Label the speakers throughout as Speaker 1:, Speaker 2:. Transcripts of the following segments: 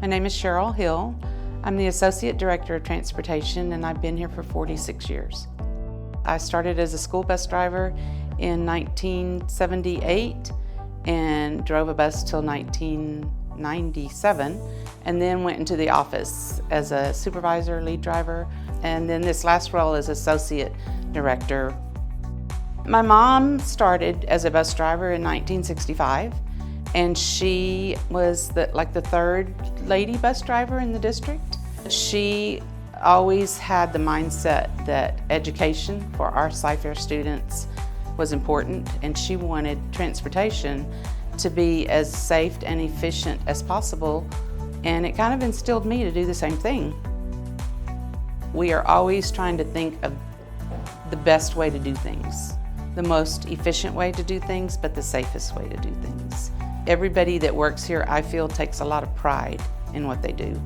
Speaker 1: My name is Cheryll Hill. I'm the Associate Director of Transportation, and I've been here for 46 years. I started as a school bus driver in 1978 and drove a bus till 1997, and then went into the office as a supervisor, lead driver, and then this last role as Associate Director. My mom started as a bus driver in 1965, and she was the third lady bus driver in the district. She always had the mindset that education for our Cypress students was important, and she wanted transportation to be as safe and efficient as possible, and it kind of instilled me to do the same thing. We are always trying to think of the best way to do things, the most efficient way to do things, but the safest way to do things. Everybody that works here, I feel, takes a lot of pride in what they do.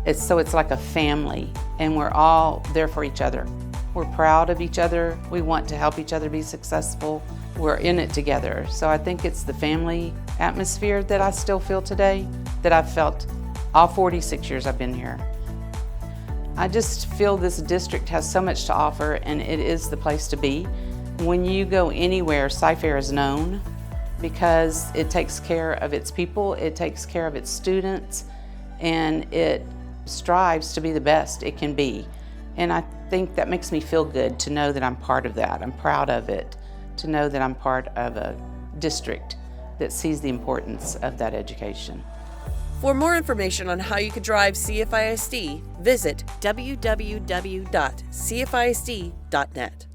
Speaker 1: It's like a family, and we're all there for each other. We're proud of each other. We want to help each other be successful. We're in it together. So I think it's the family atmosphere that I still feel today, that I've felt all 46 years I've been here. I just feel this district has so much to offer, and it is the place to be. When you go anywhere, Cyfair is known because it takes care of its people, it takes care of its students, and it strives to be the best it can be. And I think that makes me feel good to know that I'm part of that. I'm proud of it, to know that I'm part of a district that sees the importance of that education.
Speaker 2: For more information on how you can drive CFISD, visit www.cfisd.net.